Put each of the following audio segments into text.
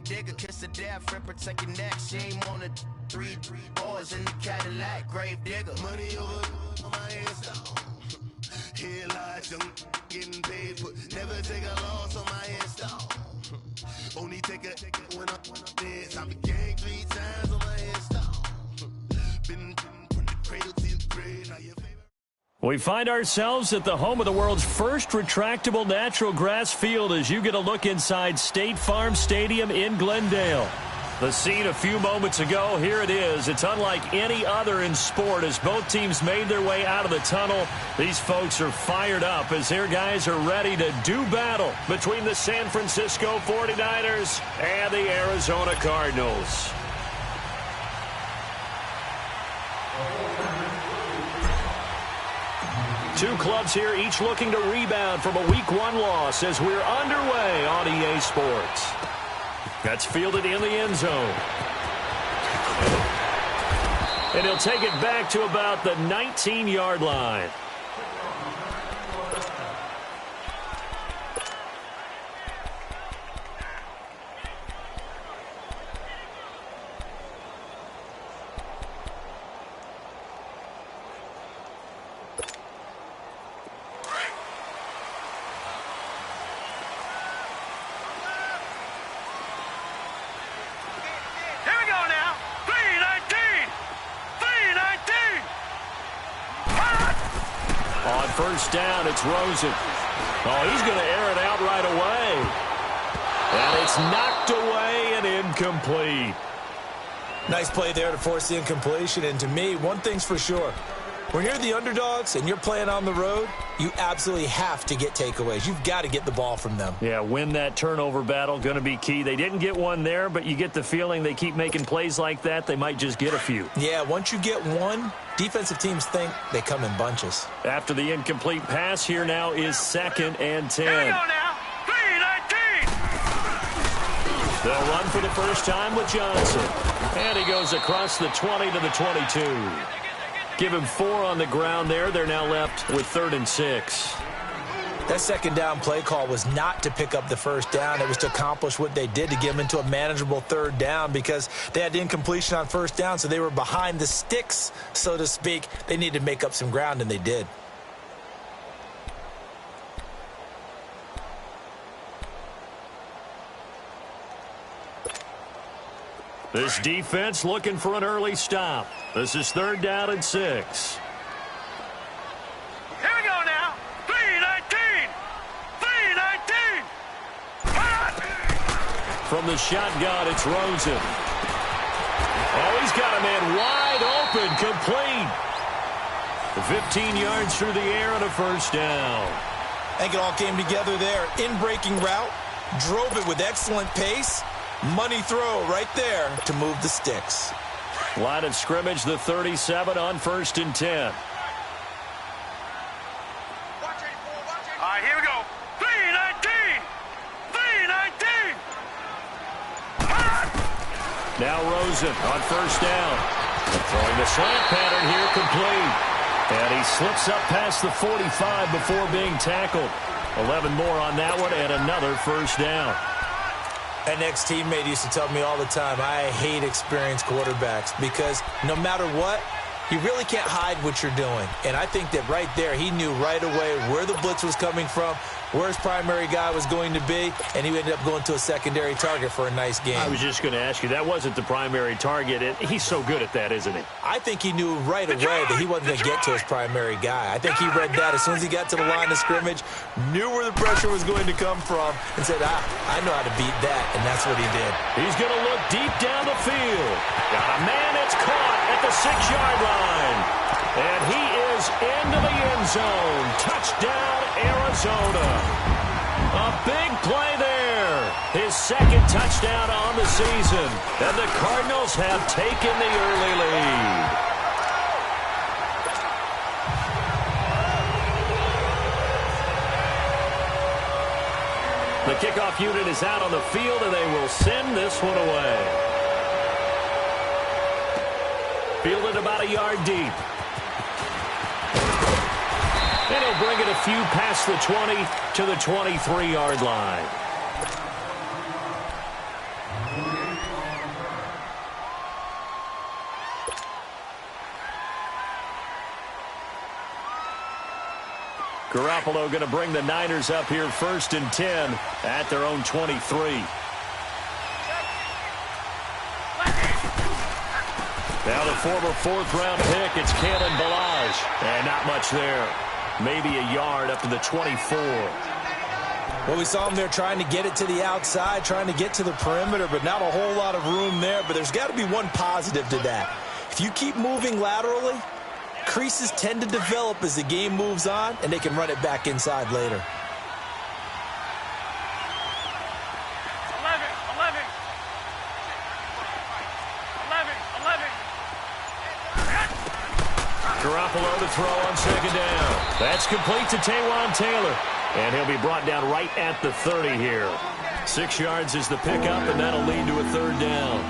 grave digger, kiss the death, friend, protect your neck. She ain't on the three boys in the Cadillac, grave digger. Money over on my install. Here lies young, getting paid, but never take a loss on my install. Only take a when I'm dead. I been gang 3 times on my install. Been from the cradle to the grave. Now your favorite. We find ourselves at the home of the world's first retractable natural grass field as you get a look inside State Farm Stadium in Glendale. The scene a few moments ago, here it is. It's unlike any other in sport as both teams made their way out of the tunnel. These folks are fired up as their guys are ready to do battle between the San Francisco 49ers and the Arizona Cardinals. Two clubs here, each looking to rebound from a Week 1 loss as we're underway on EA Sports. That's fielded in the end zone. And he'll take it back to about the 19-yard line. First down, it's Rosen. Oh, he's going to air it out right away. And it's knocked away and incomplete. Nice play there to force the incompletion. And to me, one thing's for sure. When you're the underdogs and you're playing on the road, you absolutely have to get takeaways. You've got to get the ball from them. Yeah, win that turnover battle, going to be key. They didn't get one there, but you get the feeling they keep making plays like that, they might just get a few. Yeah, once you get one, defensive teams think they come in bunches. After the incomplete pass, here now is 2nd and 10. Here we go now. 3-19. They'll run for the first time with Johnson. And he goes across the 20 to the 22. Give him 4 on the ground there. They're now left with 3rd and 6. That second down play call was not to pick up the first down. It was to accomplish what they did to get them into a manageable 3rd down because they had incompletion on first down, so they were behind the sticks, so to speak. They needed to make up some ground, and they did. This defense looking for an early stop. This is 3rd down and 6. Here we go now. 3-19. 3-19. From the shotgun, it's Rosen. Oh, he's got a man wide open, complete. 15 yards through the air and a first down. I think it all came together there. In-breaking route, drove it with excellent pace. Money throw right there to move the sticks. Line of scrimmage, the 37 on 1st and 10. All right, here we go. 3-19. 3-19. Now Rosen on first down. Throwing the slant pattern here complete. And he slips up past the 45 before being tackled. 11 more on that one and another first down. An ex-teammate used to tell me all the time, I hate experienced quarterbacks because no matter what, you really can't hide what you're doing. And I think that right there, he knew right away where the blitz was coming from, where his primary guy was going to be, and he ended up going to a secondary target for a nice game. I was just going to ask you, that wasn't the primary target. He's so good at that, isn't he? I think he knew right away that he wasn't going to get to his primary guy. I think he read that as soon as he got to the line of scrimmage, knew where the pressure was going to come from, and said, I know how to beat that, and that's what he did. He's going to look deep down the field. Got a man that's caught at the 6-yard line. And he is into the end zone. Touchdown, Arizona. A big play there. His 2nd touchdown on the season. And the Cardinals have taken the early lead. The kickoff unit is out on the field, and they will send this one away. Fielded about a yard deep. And he'll bring it a few past the 20 to the 23-yard line. Garoppolo going to bring the Niners up here 1st and 10 at their own 23. Now the former 4th-round pick, it's Kalen Ballage. And not much there. Maybe a yard up to the 24. Well, we saw him there trying to get it to the outside, trying to get to the perimeter, but not a whole lot of room there. But there's got to be one positive to that. If you keep moving laterally, creases tend to develop as the game moves on, and they can run it back inside later. 11. Garoppolo to throw on 2nd down. That's complete to Taywan Taylor. And he'll be brought down right at the 30 here. 6 yards is the pickup, and that'll lead to a 3rd down.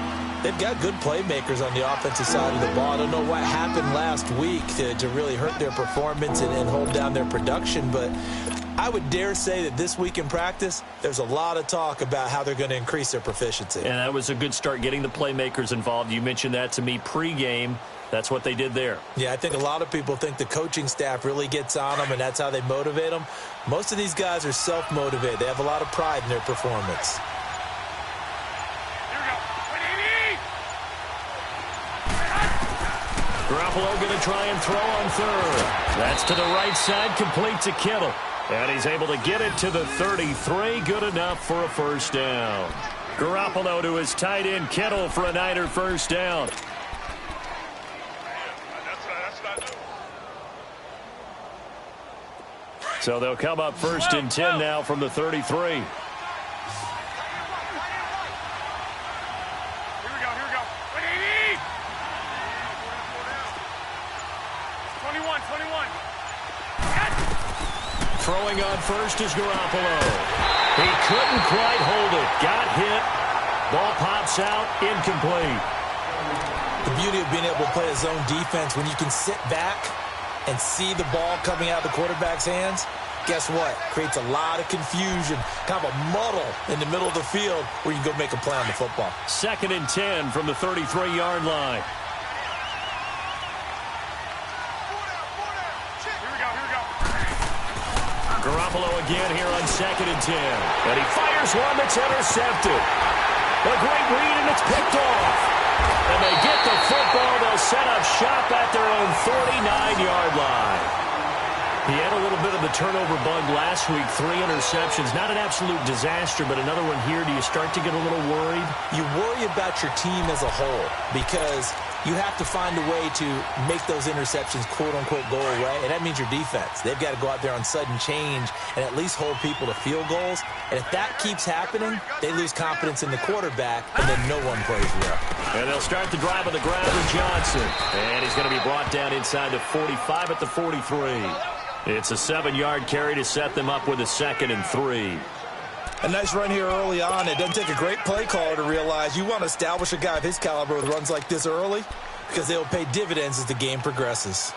They've got good playmakers on the offensive side of the ball. I don't know what happened last week to really hurt their performance and hold down their production, but I would dare say that this week in practice, there's a lot of talk about how they're going to increase their proficiency. And that was a good start getting the playmakers involved. You mentioned that to me pregame. That's what they did there. Yeah, I think a lot of people think the coaching staff really gets on them, and that's how they motivate them. Most of these guys are self-motivated. They have a lot of pride in their performance. Here we go. Garoppolo going to try and throw on 3rd. That's to the right side, complete to Kittle. And he's able to get it to the 33. Good enough for a 1st down. Garoppolo to his tight end, Kittle, for a Niner 1st down. So they'll come up 1st and 10 now from the 33. Here we go. 21. Throwing on 1st is Garoppolo. He couldn't quite hold it. Got hit. Ball pops out. Incomplete. The beauty of being able to play a zone defense, when you can sit back and see the ball coming out of the quarterback's hands, guess what? Creates a lot of confusion, kind of a muddle in the middle of the field where you can go make a play on the football. 2nd and 10 from the 33-yard line. Here we go. Garoppolo again here on 2nd and 10. And he fires one that's intercepted. A great read, and it's picked off. And they get the football. They'll set up shop at their own 49-yard line. He had a little bit of the turnover bug last week. 3 interceptions. Not an absolute disaster, but another one here. Do you start to get a little worried? You worry about your team as a whole because you have to find a way to make those interceptions, quote-unquote, go away, and that means your defense. They've got to go out there on sudden change and at least hold people to field goals. And if that keeps happening, they lose confidence in the quarterback, and then no one plays well. And they'll start the drive on the ground with Johnson. And he's going to be brought down inside the 45 at the 43. It's a 7-yard carry to set them up with a 2nd and 3. A nice run here early on. It doesn't take a great play caller to realize you want to establish a guy of his caliber with runs like this early because they'll pay dividends as the game progresses.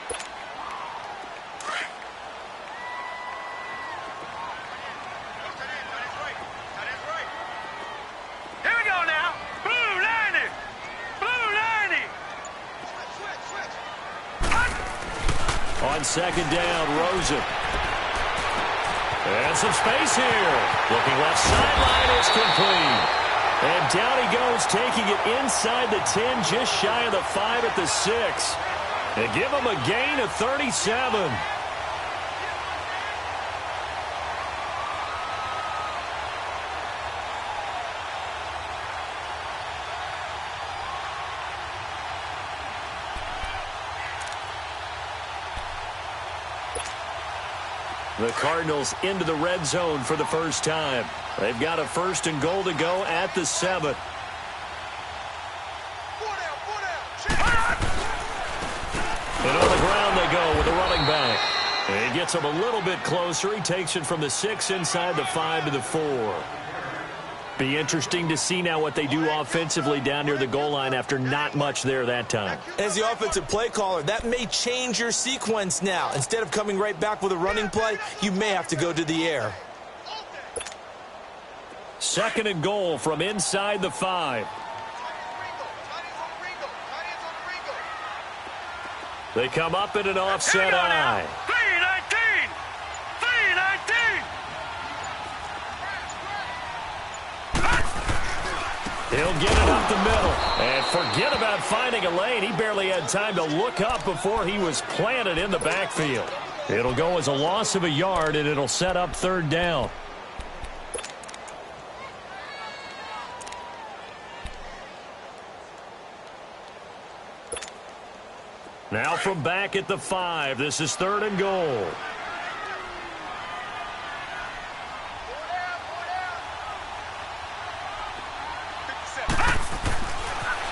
Here we go now. Blue 90. On 2nd down, Rosen. And some space here. Looking left sideline, it's complete. And down he goes, taking it inside the 10, just shy of the 5 at the 6. And give him a gain of 37. The Cardinals into the red zone for the first time. They've got a 1st and goal to go at the 7. And on the ground they go with a running back. And he gets him a little bit closer. He takes it from the 6 inside the 5 to the 4. Be interesting to see now what they do offensively down near the goal line after not much there that time. As the offensive play caller, that may change your sequence now. Instead of coming right back with a running play, you may have to go to the air. 2nd and goal from inside the 5. They come up in an offset eye. 319. He'll get it up the middle. And forget about finding a lane. He barely had time to look up before he was planted in the backfield. It'll go as a loss of a yard, and it'll set up third down. Now from back at the 5, this is third and goal.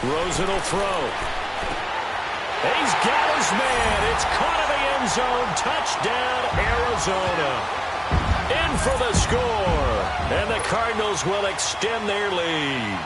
Rosen will throw. He's got his man. It's caught in the end zone. Touchdown, Arizona. In for the score. And the Cardinals will extend their lead.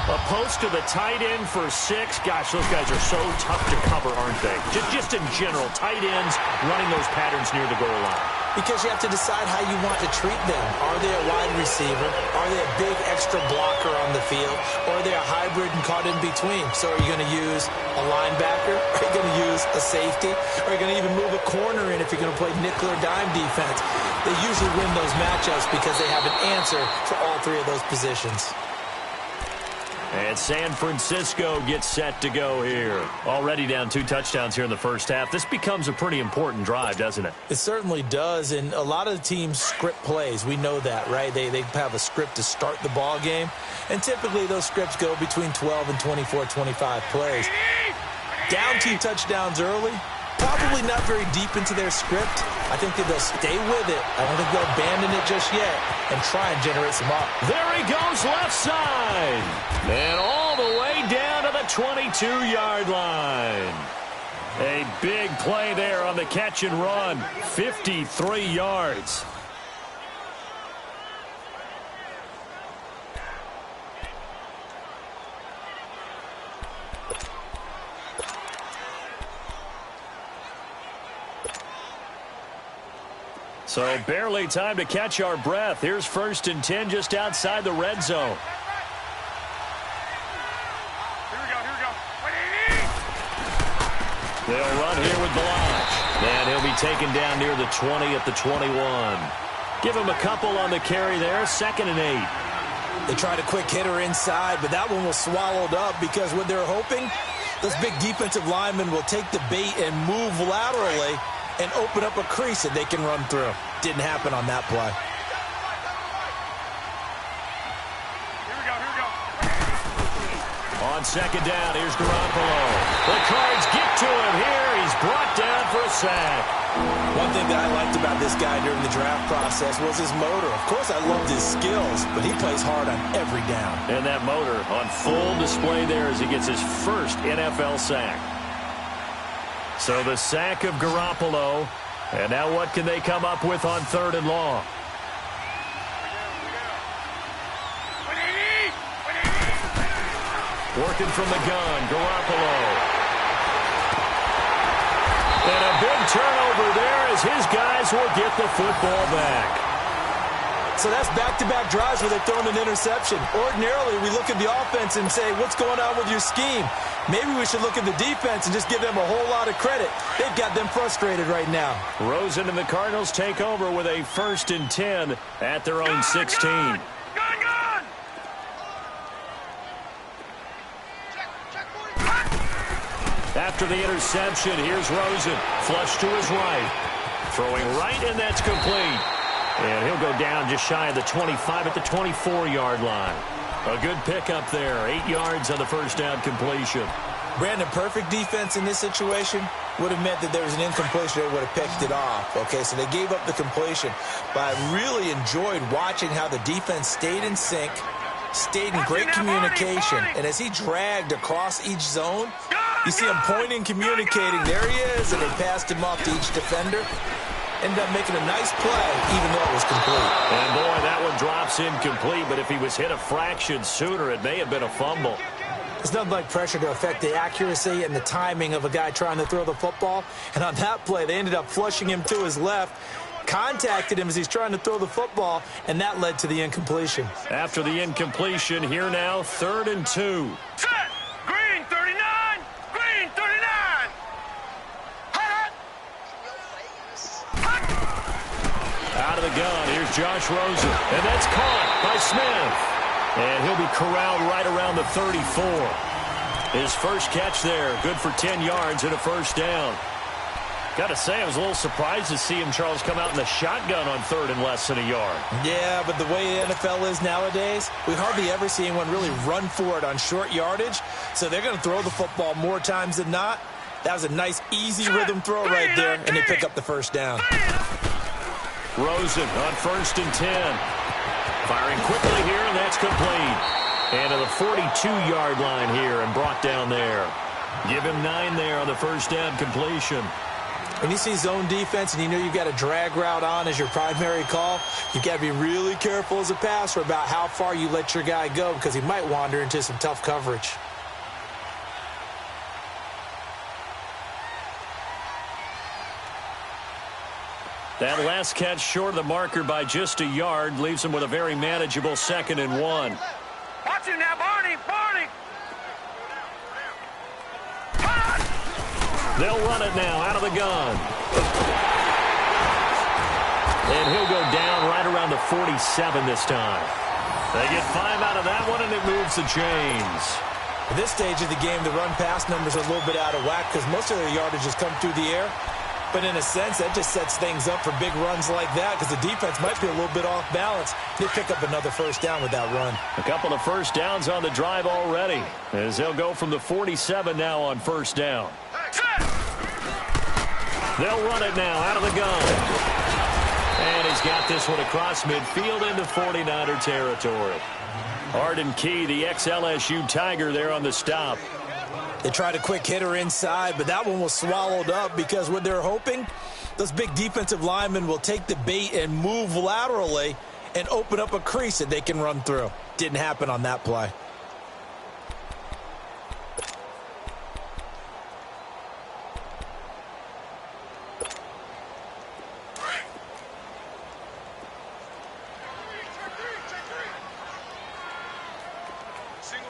A post to the tight end for 6. Gosh, those guys are so tough to cover, aren't they? Just in general, tight ends running those patterns near the goal line. Because you have to decide how you want to treat them. Are they a wide receiver? Are they a big extra blocker on the field? Or are they a hybrid and caught in between? So are you going to use a linebacker? Are you going to use a safety? Are you going to even move a corner in if you're going to play nickel or dime defense? They usually win those matchups because they have an answer for all 3 of those positions. And San Francisco gets set to go here. Already down 2 touchdowns here in the first half. This becomes a pretty important drive, doesn't it? It certainly does, and a lot of the teams script plays. We know that, right? They have a script to start the ball game, and typically those scripts go between 12 and 24, 25 plays. Down 2 touchdowns early, probably not very deep into their script. I think that they'll stay with it. I don't think they'll abandon it just yet and try and generate some up. There he goes left side. And all the way down to the 22-yard line. A big play there on the catch and run. 53 yards. So barely time to catch our breath. Here's 1st and 10 just outside the red zone. Here we go. They'll run here with Blanche. And he'll be taken down near the 20 at the 21. Give him a couple on the carry there. 2nd and 8. They tried a quick hitter inside, but that one was swallowed up because what they're hoping, those big defensive linemen will take the bait and move laterally and open up a crease that they can run through. Didn't happen on that play. Here we go. On 2nd down, here's Garoppolo. The Cards get to him here. He's brought down for a sack. One thing that I liked about this guy during the draft process was his motor. Of course, I loved his skills, but he plays hard on every down. And that motor on full display there as he gets his first NFL sack. So the sack of Garoppolo. And now what can they come up with on 3rd and long? Working from the gun, Garoppolo. And a big turnover there as his guys will get the football back. So that's back-to-back drives where they've thrown an interception. Ordinarily, we look at the offense and say, what's going on with your scheme? Maybe we should look at the defense and just give them a whole lot of credit. They've got them frustrated right now. Rosen and the Cardinals take over with a 1st and 10 at their own 16. Gone! After the interception, here's Rosen. Flush to his right. Throwing right, and that's complete. And he'll go down just shy of the 25 at the 24-yard line. A good pickup there. 8 yards on the first down completion. Brandon, perfect defense in this situation would have meant that there was an incompletion. They would have picked it off. Okay, so they gave up the completion. But I really enjoyed watching how the defense stayed in sync, stayed in great communication. And as he dragged across each zone, you see him pointing, communicating. There he is, and they passed him off to each defender. Ended up making a nice play, even though it was complete. And, boy, that one drops incomplete. But if he was hit a fraction sooner, it may have been a fumble. It's nothing like pressure to affect the accuracy and the timing of a guy trying to throw the football. And on that play, they ended up flushing him to his left, contacted him as he's trying to throw the football, and that led to the incompletion. After the incompletion, here now, 3rd and 2. Set! Green 39! Green 39! Out of the gun, here's Josh Rosen. And that's caught by Smith. And he'll be corralled right around the 34. His first catch there, good for 10 yards and a first down. Got to say, I was a little surprised to see him, Charles, come out in the shotgun on third and less than a yard. Yeah, but the way the NFL is nowadays, we hardly ever see anyone really run for it on short yardage. So they're going to throw the football more times than not. That was a nice, easy rhythm throw right there, and they pick up the first down. Rosen on 1st and 10. Firing quickly here, and that's complete. And to the 42-yard line here and brought down there. Give him 9 there on the first down completion. When you see zone defense and you know you've got a drag route on as your primary call, you've got to be really careful as a passer about how far you let your guy go because he might wander into some tough coverage. That last catch short of the marker by just a yard leaves him with a very manageable 2nd and 1. Watch him now, Barney! Barney! They'll run it now out of the gun. And he'll go down right around the 47 this time. They get 5 out of that one, and it moves the chains. At this stage of the game, the run-pass numbers are a little bit out of whack because most of their yardage has come through the air. But in a sense, that just sets things up for big runs like that because the defense might be a little bit off balance. They pick up another first down with that run. A couple of first downs on the drive already as they'll go from the 47 now on first down. They'll run it now out of the gun. And he's got this one across midfield into 49er territory. Arden Key, the ex-LSU Tiger, there on the stop. They tried a quick hitter inside, but that one was swallowed up because what they're hoping, those big defensive linemen will take the bait and move laterally and open up a crease that they can run through. Didn't happen on that play.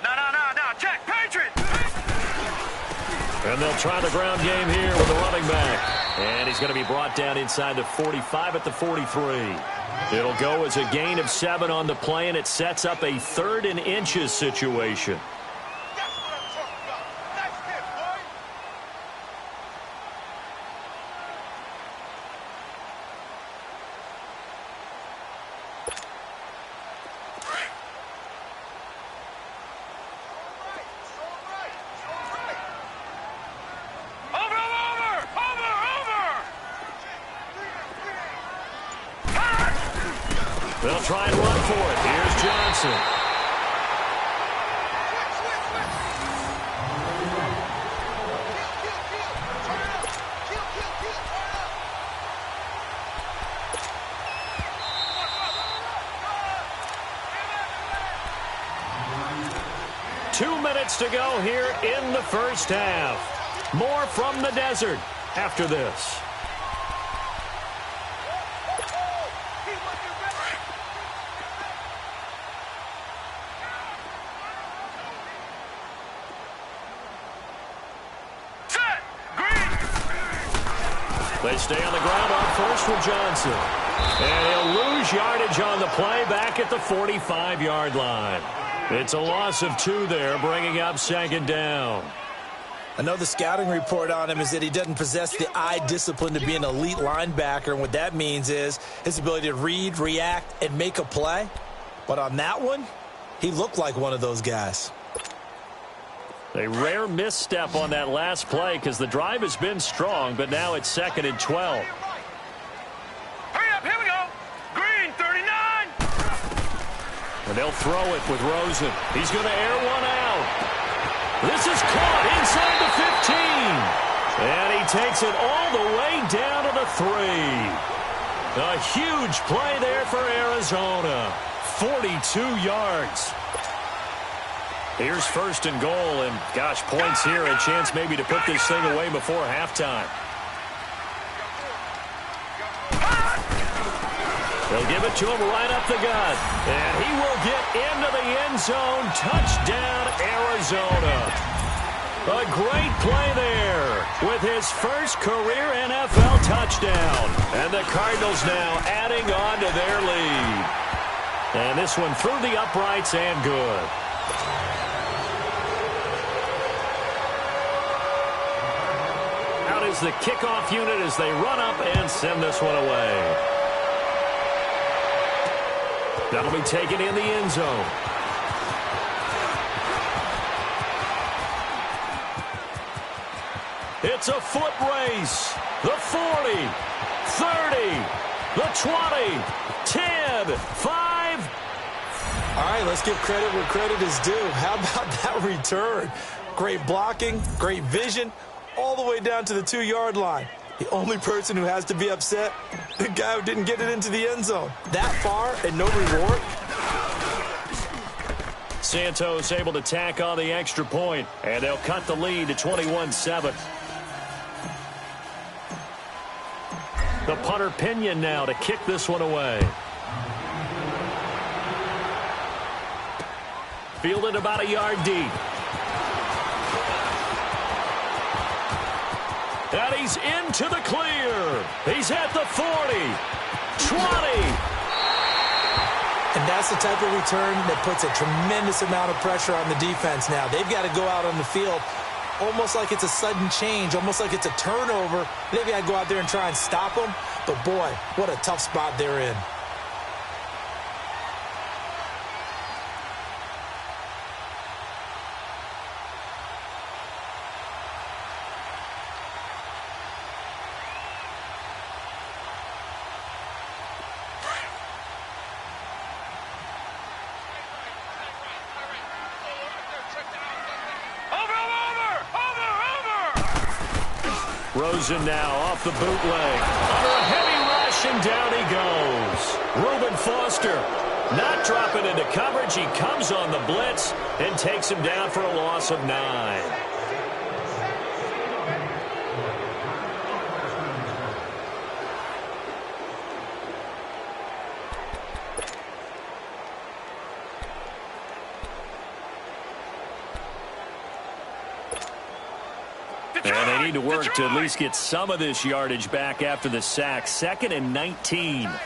No, check, Patriot! And they'll try the ground game here with the running back. And he's going to be brought down inside the 45 at the 43. It'll go as a gain of 7 on the play, and it sets up a 3rd and inches situation. They'll try and run for it. Here's Johnson. Two minutes to go here in the first half. More from the desert after this. They stay on the ground on first with Johnson. And he'll lose yardage on the play back at the 45-yard line. It's a loss of 2 there, bringing up 2nd down. I know the scouting report on him is that he doesn't possess the eye discipline to be an elite linebacker. And what that means is his ability to read, react, and make a play. But on that one, he looked like one of those guys. A rare misstep on that last play because the drive has been strong, but now it's 2nd and 12. Hurry up, here we go. Green, 39. And they'll throw it with Rosen. He's going to air one out. This is caught inside the 15. And he takes it all the way down to the 3. A huge play there for Arizona. 42 yards. Here's 1st and goal, and gosh, points here, a chance maybe to put this thing away before halftime. They'll give it to him right up the gut, and he will get into the end zone. Touchdown, Arizona. A great play there with his first career NFL touchdown, and the Cardinals now adding on to their lead. And this one through the uprights and good. Out is the kickoff unit as they run up and send this one away. That'll be taken in the end zone. It's a foot race. The 40, 30, the 20, 10, 5. All right, let's give credit where credit is due. How about that return? Great blocking, great vision, all the way down to the 2-yard line. The only person who has to be upset, the guy who didn't get it into the end zone. That far and no reward. Santos able to tack on the extra point, and they'll cut the lead to 21-7. The punter Pinion now to kick this one away. Fielded about a yard deep. And he's into the clear. He's at the 40, 20. And that's the type of return that puts a tremendous amount of pressure on the defense now. They've got to go out on the field almost like it's a sudden change, almost like it's a turnover. They've got to go out there and try and stop them. But, boy, what a tough spot they're in. Rosen now off the bootleg. Under a heavy rush, and down he goes. Reuben Foster not dropping into coverage. He comes on the blitz and takes him down for a loss of 9. And they need to work to at least get some of this yardage back after the sack. 2nd and 19. Gun!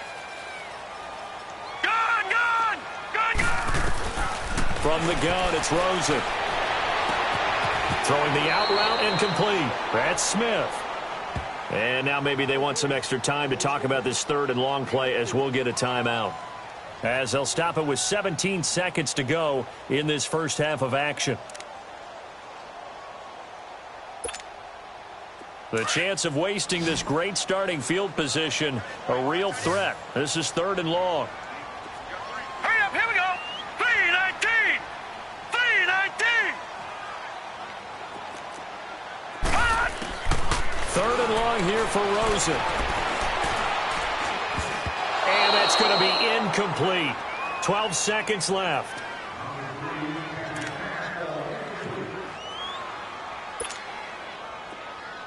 From the gun, it's Rosen. Throwing the out route incomplete. That's Smith. And now maybe they want some extra time to talk about this 3rd and long play as we'll get a timeout. As they'll stop it with 17 seconds to go in this first half of action. The chance of wasting this great starting field position, a real threat. This is 3rd and long. Hurry up, here we go. 3-19. 3-19. 3rd and long here for Rosen. And that's going to be incomplete. 12 seconds left.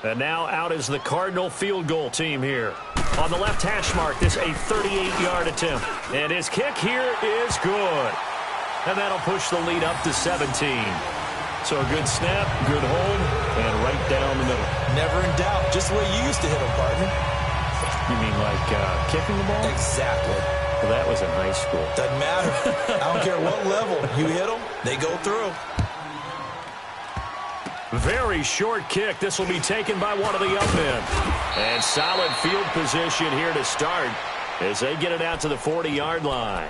And now out is the Cardinal field goal team here. On the left hash mark, this a 38-yard attempt. And his kick here is good. And that'll push the lead up to 17. So a good snap, good hold, and right down the middle. Never in doubt. Just the way you used to hit them, partner. You mean like kicking the ball? Exactly. Well, that was in high school. Doesn't matter. I don't care what level. You hit them, they go through. Very short kick. This will be taken by one of the up men. And solid field position here to start as they get it out to the 40-yard line.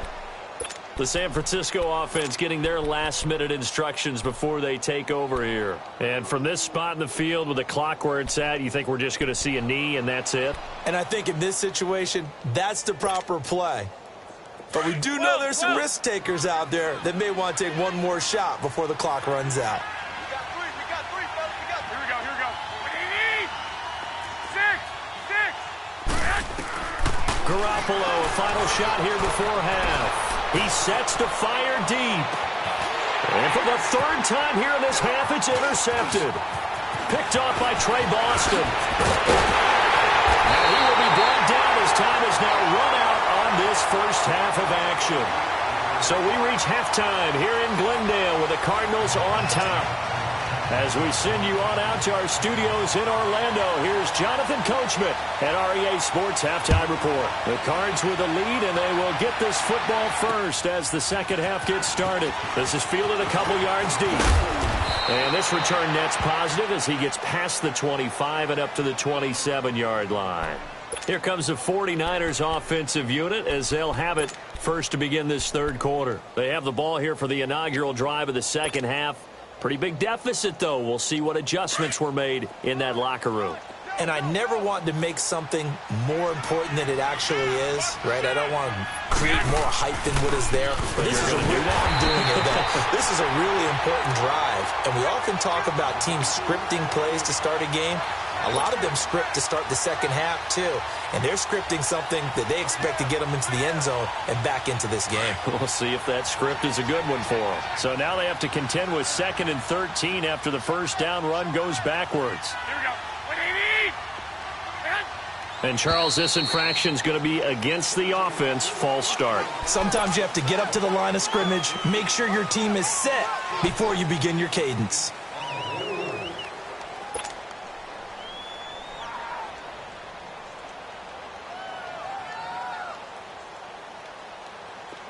The San Francisco offense getting their last-minute instructions before they take over here. And from this spot in the field with the clock where it's at, you think we're just going to see a knee and that's it? And I think in this situation, that's the proper play. But we do know there's some risk takers out there that may want to take one more shot before the clock runs out. Garoppolo, a final shot here before half. He sets to fire deep. And for the 3rd time here in this half, it's intercepted. Picked off by Trey Boston. And he will be brought down as time is now run out on this first half of action. So we reach halftime here in Glendale with the Cardinals on top. As we send you on out to our studios in Orlando, here's Jonathan Coachman at REA Sports Halftime Report. The Cards with a lead, and they will get this football first as the second half gets started. This is fielded a couple yards deep. And this return net's positive as he gets past the 25 and up to the 27-yard line. Here comes the 49ers offensive unit as they'll have it first to begin this third quarter. They have the ball here for the inaugural drive of the second half. Pretty big deficit, though. We'll see what adjustments were made in that locker room. And I never want to make something more important than it actually is, right? I don't want to create more hype than what is there. But this is a real, I'm doing it, though. This is a really important drive. And we often talk about teams scripting plays to start a game. A lot of them script to start the second half, too. And they're scripting something that they expect to get them into the end zone and back into this game. We'll see if that script is a good one for them. So now they have to contend with 2nd and 13 after the first down run goes backwards. Here we go. And Charles, this infraction's going to be against the offense. False start. Sometimes you have to get up to the line of scrimmage, make sure your team is set before you begin your cadence.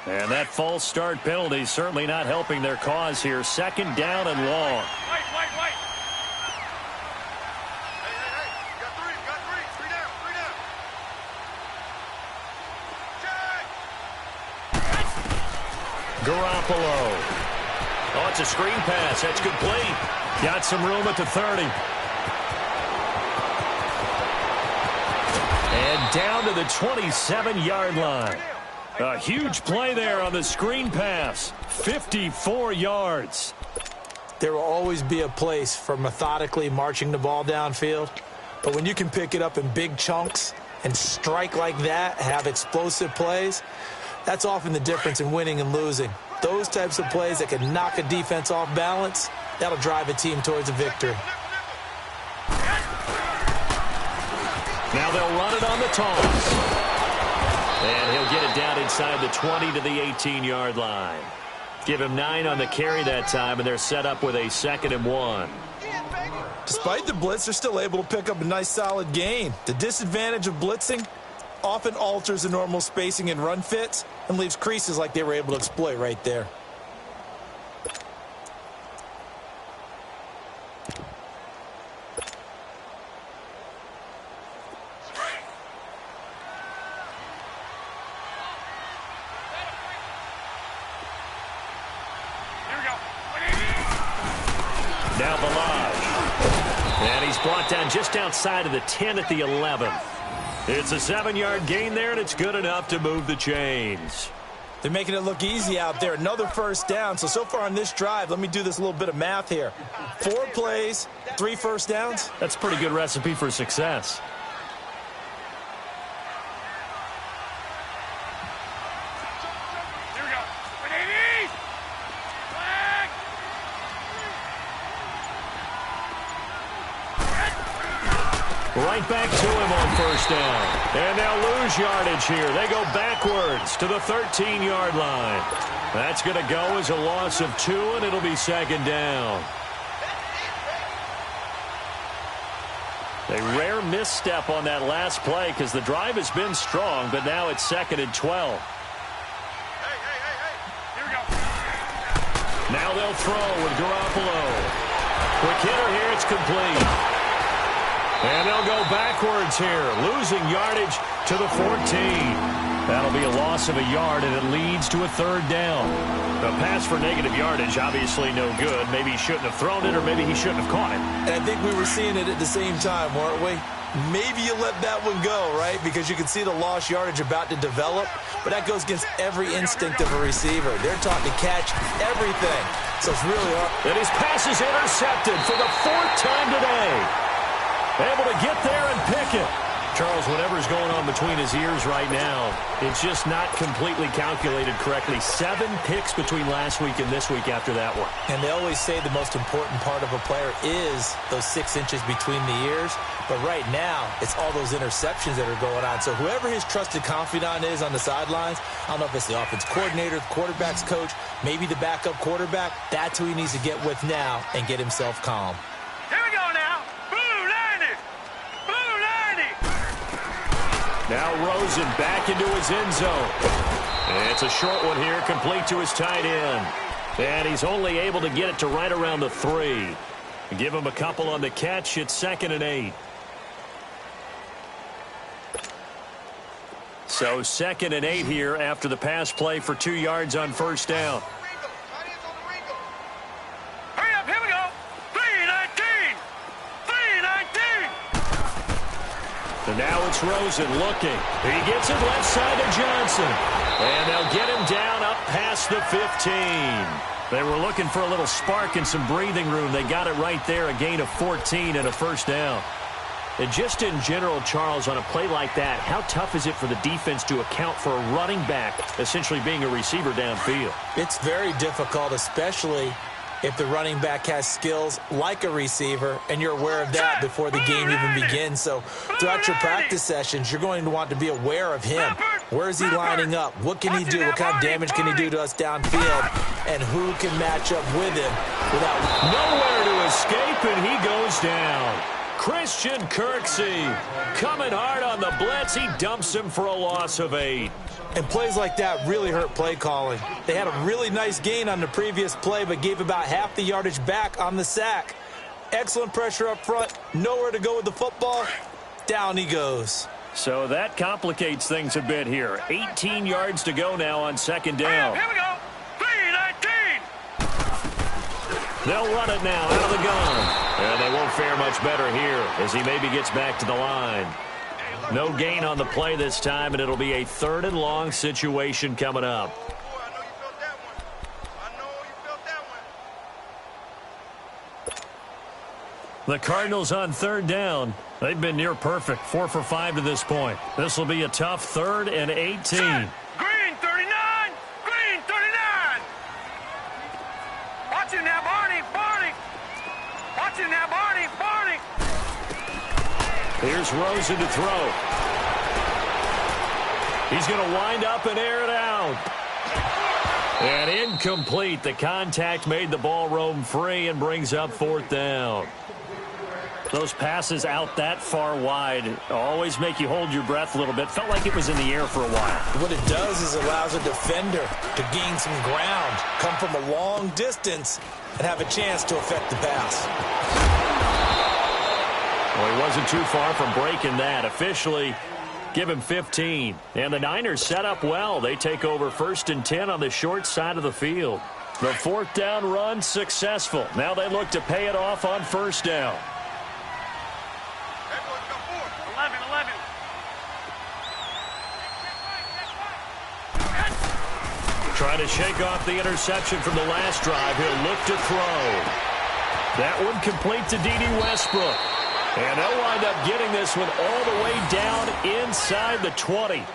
And that false start penalty certainly not helping their cause here. 2nd down and long. Wait. Hey. Got three down. Check. Garoppolo. Oh, it's a screen pass. That's complete. Got some room at the 30. And down to the 27-yard line. A huge play there on the screen pass. 54 yards. There will always be a place for methodically marching the ball downfield. But when you can pick it up in big chunks and strike like that, have explosive plays, that's often the difference in winning and losing. Those types of plays that can knock a defense off balance, that'll drive a team towards a victory. Now they'll run it on the toss. And he'll get it down inside the 20 to the 18-yard line. Give him 9 on the carry that time, and they're set up with a 2nd and 1. Despite the blitz, they're still able to pick up a nice solid gain. The disadvantage of blitzing often alters the normal spacing and run fits and leaves creases like they were able to exploit right there. Now Balaj. And he's brought down just outside of the 10 at the 11. It's a 7-yard gain there, and it's good enough to move the chains. They're making it look easy out there. Another first down. So far on this drive, let me do this little bit of math here. 4 plays, 3 first downs. That's a pretty good recipe for success. Right back to him on first down. And they'll lose yardage here. They go backwards to the 13-yard line. That's going to go as a loss of 2, and it'll be 2nd down. A rare misstep on that last play because the drive has been strong, but now it's 2nd and 12. Hey. Here we go. Now they'll throw with Garoppolo. Quick hitter here. It's complete. And they'll go backwards here, losing yardage to the 14. That'll be a loss of a yard, and it leads to a 3rd down. The pass for negative yardage, obviously no good. Maybe he shouldn't have thrown it, or maybe he shouldn't have caught it. And I think we were seeing it at the same time, weren't we? Maybe you let that one go, right? Because you can see the lost yardage about to develop. But that goes against every instinct of a receiver. They're taught to catch everything. So it's really hard. And his pass is intercepted for the 4th time today. Able to get there and pick it. Charles, whatever's going on between his ears right now, it's just not completely calculated correctly. 7 picks between last week and this week after that one. And they always say the most important part of a player is those 6 inches between the ears. But right now, it's all those interceptions that are going on. So whoever his trusted confidant is on the sidelines, I don't know if it's the offense coordinator, the quarterback's coach, maybe the backup quarterback, that's who he needs to get with now and get himself calm. Here we go now. Blue 90. Blue 90. Now Rosen back into his end zone. And it's a short one here, complete to his tight end. And he's only able to get it to right around the 3. Give him a couple on the catch. It's 2nd and 8. So 2nd and 8 here after the pass play for 2 yards on first down. Hurry up, here we go. 319. 319. And now it's Rosen looking. He gets it left side to Johnson. And they'll get him down up past the 15. They were looking for a little spark and some breathing room. They got it right there, a gain of 14 and a first down. And just in general, Charles, on a play like that, how tough is it for the defense to account for a running back essentially being a receiver downfield? It's very difficult, especially if the running back has skills like a receiver, and you're aware of that before the game even begins. So throughout your practice sessions, you're going to want to be aware of him. Where is he lining up? What can he do? What kind of damage can he do to us downfield? And who can match up with him without nowhere to escape, and he goes down. Christian Kirksey coming hard on the blitz. He dumps him for a loss of 8. And plays like that really hurt play calling. They had a really nice gain on the previous play, but gave about half the yardage back on the sack. Excellent pressure up front. Nowhere to go with the football. Down he goes. So that complicates things a bit here. 18 yards to go now on 2nd down. Here we go. 319. They'll run it now out of the gun. And they won't fare much better here as he maybe gets back to the line. No gain on the play this time, and it'll be a 3rd and long situation coming up. The Cardinals on 3rd down. They've been near perfect, 4 for 5 to this point. This will be a tough 3rd and 18. Green 39. Green 39. Watch him now, Barney. Barney. Watch him now, Barney. Barney. Here's Rosen to throw. He's going to wind up and air it out. And incomplete. The contact made the ball roam free and brings up 4th down. Those passes out that far wide always make you hold your breath a little bit. Felt like it was in the air for a while. What it does is allows a defender to gain some ground, come from a long distance, and have a chance to affect the pass. Well, he wasn't too far from breaking that. Officially, give him 15. And the Niners set up well. They take over 1st and 10 on the short side of the field. The 4th down run successful. Now they look to pay it off on 1st down. 11. Trying to shake off the interception from the last drive. He'll look to throw. That one complete to D.D. Westbrook. And they'll wind up getting this one all the way down inside the 20.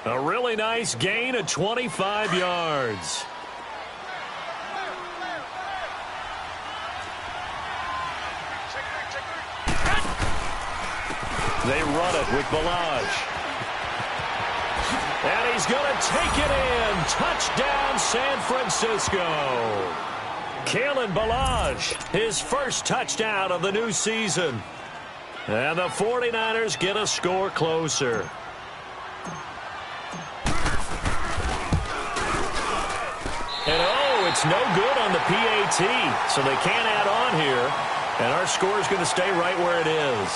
A really nice gain of 25 yards. They run it with Balaj. And he's going to take it in. Touchdown, San Francisco. Kalen Balaj, his first touchdown of the new season. And the 49ers get a score closer. And oh, it's no good on the PAT. So they can't add on here. And our score is going to stay right where it is.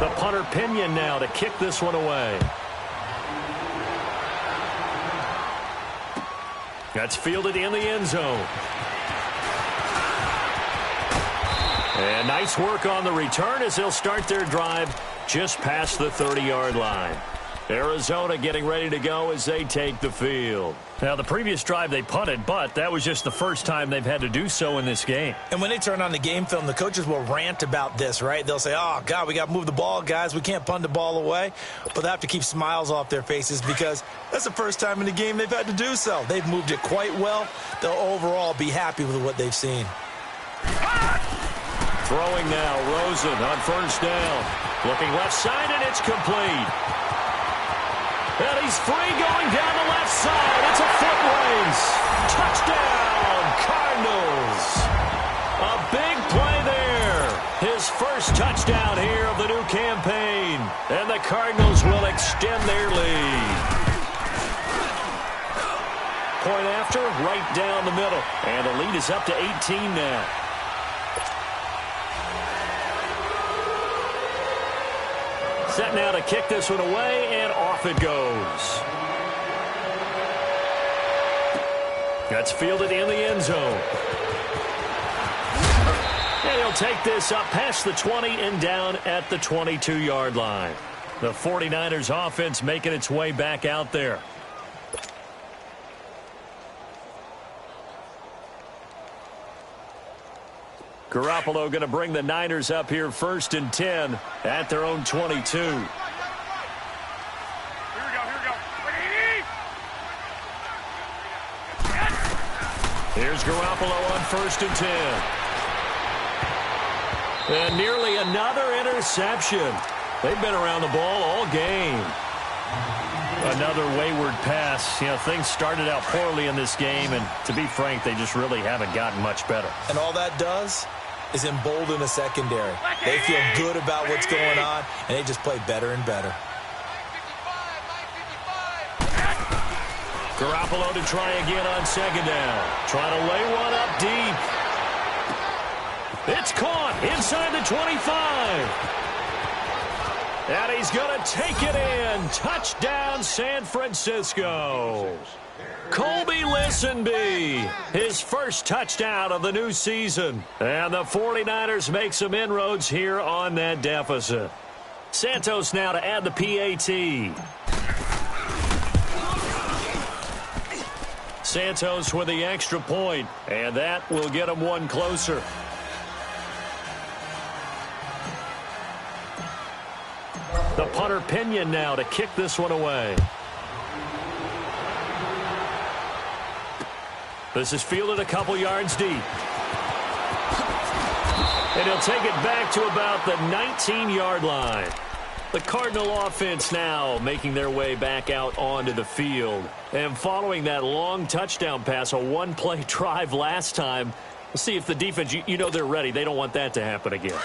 The punter Pinion now to kick this one away. That's fielded in the end zone. And nice work on the return as they'll start their drive just past the 30-yard line. Arizona getting ready to go as they take the field. Now, the previous drive they punted, but that was just the first time they've had to do so in this game. And when they turn on the game film, the coaches will rant about this, right? They'll say, oh, God, we got to move the ball, guys. We can't punt the ball away. But they have to keep smiles off their faces because that's the first time in the game they've had to do so. They've moved it quite well. They'll overall be happy with what they've seen. Throwing now, Rosen on first down. Looking left side, and it's complete. And he's free going down the left side. It's a foot race. Touchdown, Cardinals. A big play there. His first touchdown here of the new campaign. And the Cardinals will extend their lead. Point after, right down the middle. And the lead is up to 18 now. Set now to kick this one away, and off it goes. That's fielded in the end zone. And he'll take this up past the 20 and down at the 22-yard line. The 49ers offense making its way back out there. Garoppolo going to bring the Niners up here 1st and 10 at their own 22. Here we go. Here's Garoppolo on 1st and 10. And nearly another interception. They've been around the ball all game. Another wayward pass. You know, things started out poorly in this game, and to be frank, they just really haven't gotten much better. And all that does is embolden the secondary. They feel good about what's going on, and they just play better and better. Garoppolo to try again on 2nd down. Trying to lay one up deep. It's caught inside the 25. And he's going to take it in. Touchdown, San Francisco. Colby Listenbee, his first touchdown of the new season. And the 49ers make some inroads here on that deficit. Santos now to add the PAT. Santos with the extra point, and that will get him one closer. The punter Pinion now to kick this one away. This is fielded a couple yards deep. And he'll take it back to about the 19-yard line. The Cardinal offense now making their way back out onto the field. And following that long touchdown pass, a one-play drive last time, we'll see if the defense, you know they're ready. They don't want that to happen again.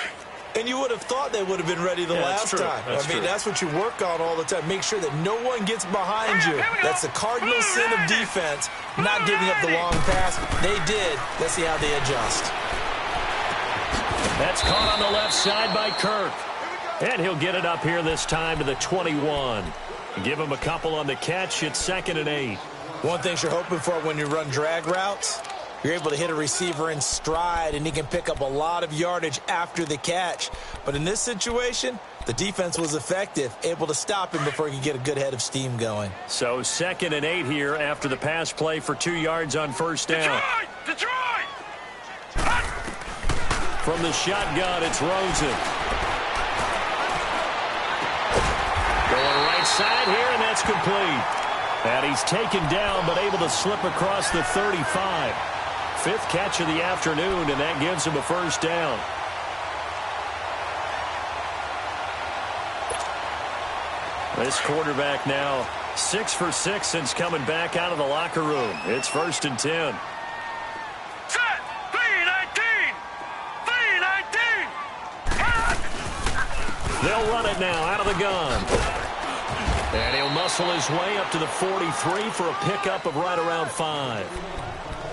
And you would have thought they would have been ready the last time. That's what you work on all the time. Make sure that no one gets behind you. That's the cardinal sin of defense, not giving up the long pass. They did. Let's see how they adjust. That's caught on the left side by Kirk. And he'll get it up here this time to the 21. Give him a couple on the catch. It's 2nd and 8. One thing you're hoping for when you run drag routes, you're able to hit a receiver in stride, and he can pick up a lot of yardage after the catch. But in this situation, the defense was effective, able to stop him before he could get a good head of steam going. So 2nd and 8 here after the pass play for 2 yards on 1st down. Detroit! From the shotgun, it's Rosen. Going right side here, and that's complete. And he's taken down, but able to slip across the 35. 5th catch of the afternoon, and that gives him a 1st down. This quarterback now 6 for 6 since coming back out of the locker room. It's 1st and 10. Set! 3-19! 3-19! They'll run it now out of the gun. And he'll muscle his way up to the 43 for a pickup of right around 5.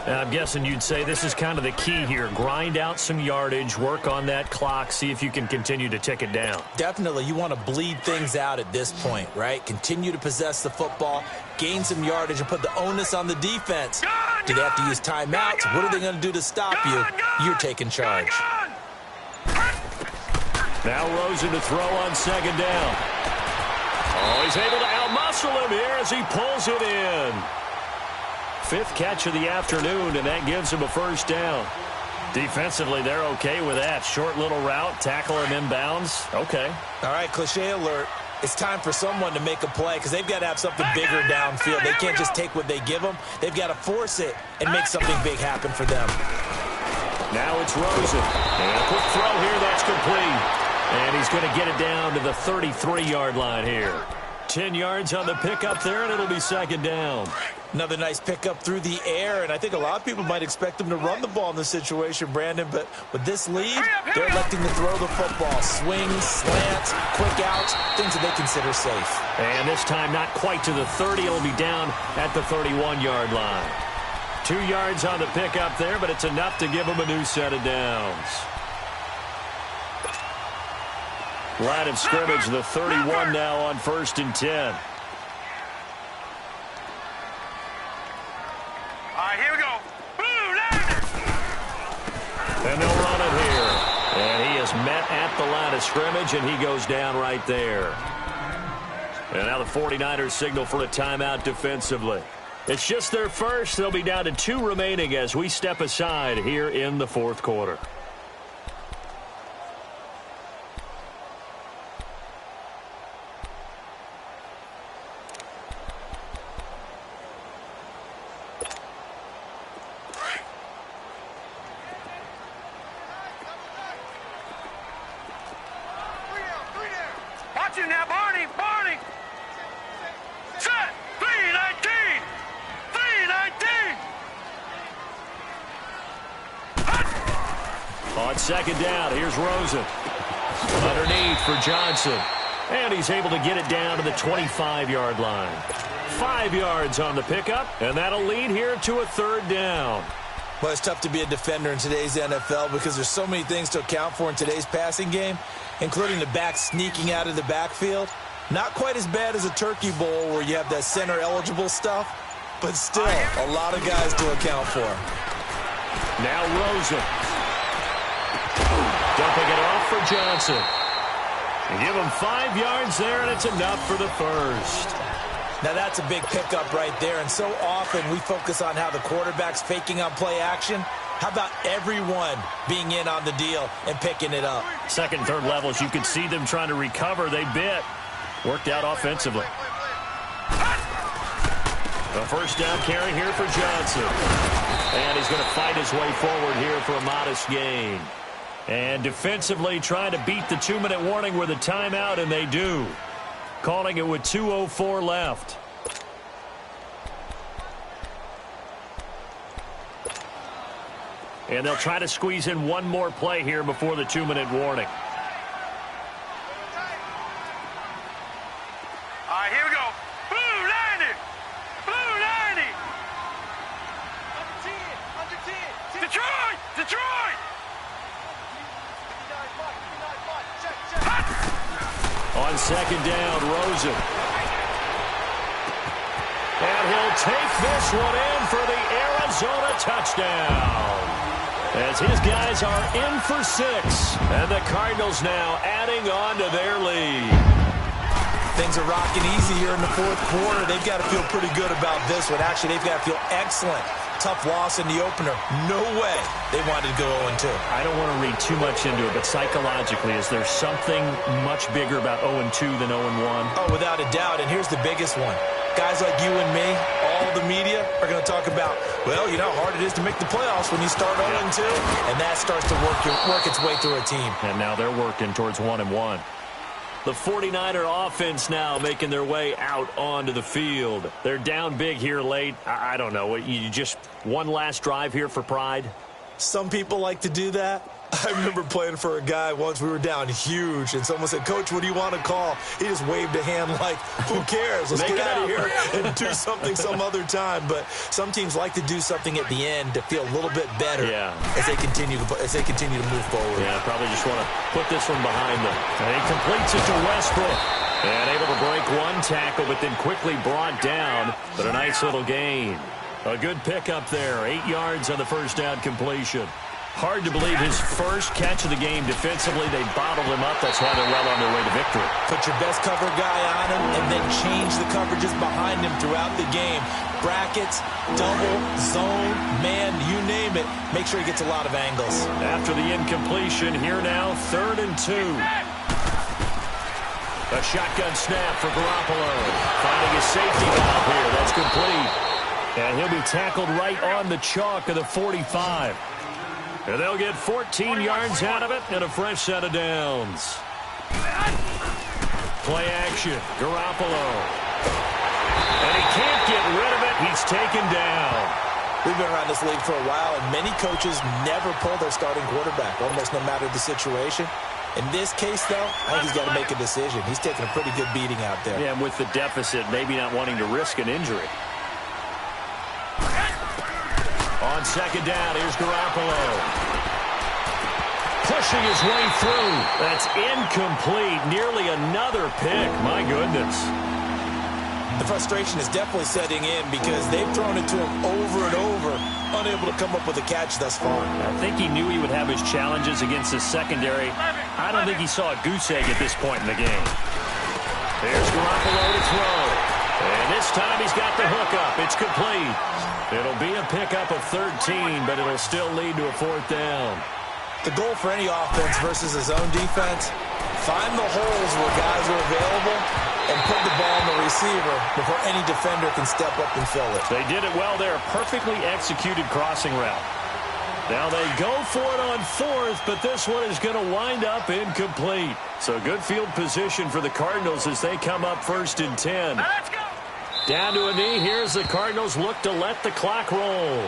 And I'm guessing you'd say this is kind of the key here. Grind out some yardage, work on that clock, see if you can continue to tick it down. Definitely, you want to bleed things out at this point, right? Continue to possess the football, gain some yardage, and put the onus on the defense. Do they have to use timeouts? What are they going to do to stop you? You're taking charge. Now Rosen to throw on 2nd down. Oh, he's able to outmuscle him here as he pulls it in. 5th catch of the afternoon, and that gives him a first down. Defensively, they're okay with that. Short little route, tackle him inbounds. Okay. All right, cliche alert. It's time for someone to make a play because they've got to have something bigger downfield. They can't just take what they give them. They've got to force it and make something big happen for them. Now it's Rosen. And a quick throw here, that's complete. And he's going to get it down to the 33-yard line here. 10 yards on the pickup there, and it'll be second down. Another nice pickup through the air, and I think a lot of people might expect them to run the ball in this situation, Brandon, but with this lead, they're electing to throw the football. Swings, slants, quick outs, things that they consider safe. And this time not quite to the 30. It'll be down at the 31-yard line. 2 yards on the pickup there, but it's enough to give them a new set of downs. Line of scrimmage, the 31 now on 1st and 10. All right, here we go. And they'll run it here. And he is met at the line of scrimmage, and he goes down right there. And now the 49ers signal for a timeout defensively. It's just their first. They'll be down to 2 remaining as we step aside here in the 4th quarter. Watch him now, Barney. Set. 319. 319. On second down, here's Rosen. Underneath for Johnson. And he's able to get it down to the 25-yard line. 5 yards on the pickup, and that'll lead here to a 3rd down. Well, it's tough to be a defender in today's NFL because there's so many things to account for in today's passing game, including the back sneaking out of the backfield. Not quite as bad as a turkey bowl where you have that center-eligible stuff, but still a lot of guys to account for. Now Rosen. Dumping it off for Johnson. Give him 5 yards there, and it's enough for the first. Now that's a big pickup right there, and so often we focus on how the quarterback's faking on play action. How about everyone being in on the deal and picking it up? Second and third levels, you can see them trying to recover. They bit. Worked out offensively. A first down carry here for Johnson. And he's going to fight his way forward here for a modest gain. And defensively trying to beat the 2-minute warning with a timeout, and they do. Calling it with 2:04 left. And they'll try to squeeze in one more play here before the 2-minute warning. All right, here we go. Blue 90. Blue 90. Under 10. Detroit. Detroit. On second down, Rosen. And he'll take this one in for the Arizona touchdown. As his guys are in for 6. And the Cardinals now adding on to their lead. Things are rocking easy here in the 4th quarter. They've got to feel pretty good about this one. Actually, they've got to feel excellent. Tough loss in the opener. No way they wanted to go 0-2. I don't want to read too much into it, but psychologically, is there something much bigger about 0-2 than 0-1? Oh, without a doubt, and here's the biggest one. Guys like you and me, all the media, are going to talk about, well, you know how hard it is to make the playoffs when you start 0-2, and that starts to work its way through a team. And now they're working towards 1-1. The 49er offense now making their way out onto the field. They're down big here late. I don't know. You just one last drive here for pride? Some people like to do that. I remember playing for a guy once. We were down huge, and someone said, "Coach, what do you want to call?" He just waved a hand like, who cares? Let's get out of here and do something some other time. But some teams like to do something at the end to feel a little bit better as they continue to move forward. Yeah, probably just want to put this one behind them. And he completes it to Westbrook. And able to break one tackle, but then quickly brought down. But a nice little gain. A good pickup there. 8 yards on the first down completion. Hard to believe his first catch of the game defensively. They bottled him up. That's why they're well on their way to victory. Put your best cover guy on him and then change the coverages behind him throughout the game. Brackets, double, zone, man, you name it. Make sure he gets a lot of angles. After the incompletion, here now, 3rd and 2. A shotgun snap for Garoppolo. Finding his safety valve here. That's complete. And he'll be tackled right on the chalk of the 45. And they'll get 14 yards out of it and a fresh set of downs. Play action. Garoppolo. And he can't get rid of it. He's taken down. We've been around this league for a while, and many coaches never pull their starting quarterback, almost no matter the situation. In this case, though, I think he's got to make a decision. He's taking a pretty good beating out there. Yeah, and with the deficit, maybe not wanting to risk an injury. On 2nd down, here's Garoppolo. Pushing his way through. That's incomplete. Nearly another pick. My goodness. The frustration is definitely setting in because they've thrown it to him over and over, unable to come up with a catch thus far. I think he knew he would have his challenges against his secondary. I don't think he saw a goose egg at this point in the game. There's Garoppolo to throw. And this time he's got the hook up. It's complete. It'll be a pickup of 13, but it'll still lead to a 4th down. The goal for any offense versus his own defense, find the holes where guys are available and put the ball in the receiver before any defender can step up and fill it. They did it well there. Perfectly executed crossing route. Now they go for it on 4th, but this one is going to wind up incomplete. So good field position for the Cardinals as they come up 1st and 10. Let's go. Down to a knee. Here's the Cardinals look to let the clock roll.